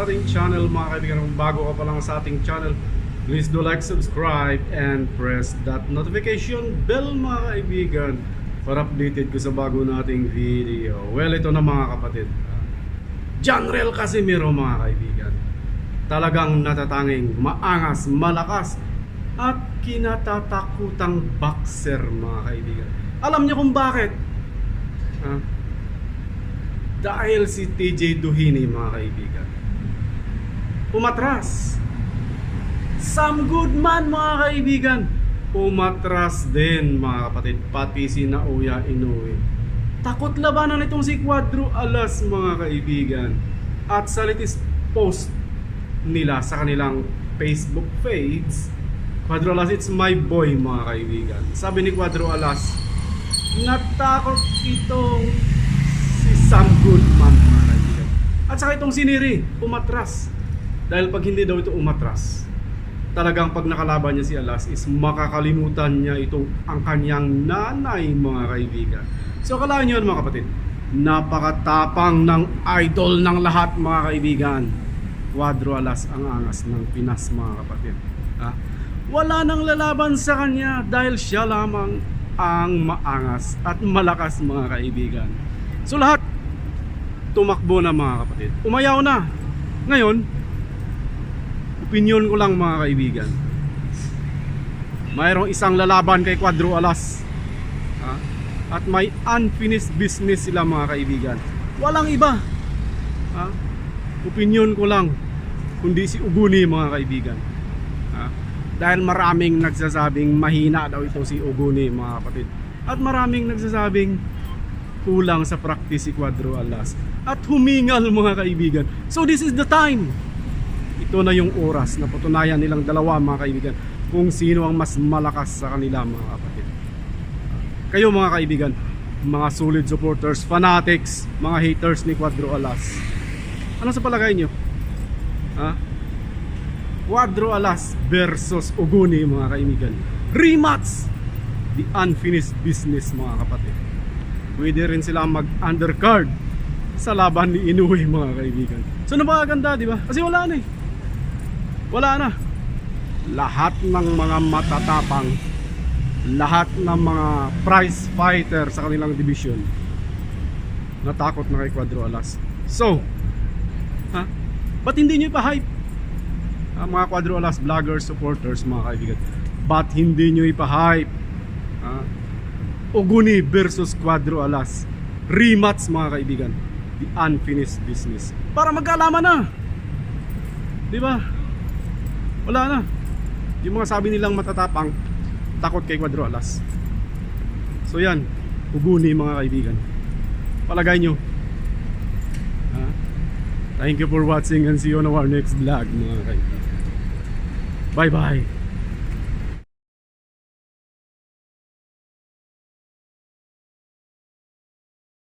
sa ating channel mga kaibigan. Kung bago ka pa lang sa ating channel, please do like, subscribe, and press that notification bell mga kaibigan para updated ko sa bago nating video. Well, ito na mga kapatid, Janrel Casimiro mga kaibigan, talagang natatanging maangas, malakas at kinatatakutang boxer mga kaibigan. Alam niyo kung bakit? Dahil si TJ Duhini mga kaibigan umatras. Sam Goodman mga kaibigan umatras din mga kapatid, pati si Naoya Inoue. Takot labanan itong si Cuadro Alas mga kaibigan. At sa latest post nila sa kanilang Facebook page, Cuadro Alas, it's my boy mga kaibigan. Sabi ni Cuadro Alas, natakot itong si Sam Goodman mga kaibigan. At saka itong si Neri umatras. Dahil pag hindi daw ito umatras, talagang pag nakalaban niya si Alas is makakalimutan niya itong ang kanyang nanay mga kaibigan. So kalaan nyo mga kapatid, napakatapang ng idol ng lahat mga kaibigan. Cuadro Alas ang angas ng Pinas mga kapatid. Wala nang lalaban sa kanya dahil siya lamang ang maangas at malakas mga kaibigan. So lahat tumakbo na mga kapatid, umayaw na. Ngayon, opinion ko lang mga kaibigan, mayroong isang lalaban kay Cuadro Alas, at may unfinished business sila mga kaibigan. Walang iba, opinion ko lang, kundi si Uguni mga kaibigan. Dahil maraming nagsasabing mahina daw ito si Uguni mga kapatid, at maraming nagsasabing kulang sa practice si Cuadro Alas, at humingal mga kaibigan. So this is the time, ito na yung oras na patunayan nilang dalawa mga kaibigan kung sino ang mas malakas sa kanila mga kapatid. Kayo mga kaibigan, mga solid supporters, fanatics, mga haters ni Cuadro Alas, ano sa palagay nyo? Cuadro Alas versus Uguni mga kaibigan, rematch, the unfinished business mga kapatid. Pwede rin sila mag-undercard sa laban ni Inoue mga kaibigan. So napakaganda, di ba? Kasi wala na eh. Wala na. Lahat ng mga matatapang, lahat ng mga prize fighter sa kanilang division natakot na kay Cuadro Alas. So, ba't hindi nyo ipa-hype? Mga Cuadro Alas vloggers, supporters mga kaibigan, ba't hindi nyo ipa-hype? Uguni versus Cuadro Alas, rematch mga kaibigan, the unfinished business, para magkaalaman na, di ba? Wala na. Yung mga sabi nilang matatapang, takot kay Cuadro Alas. So yan, Uguni mga kaibigan, palagay nyo. Thank you for watching and see you on our next vlog mga kaibigan. Bye bye.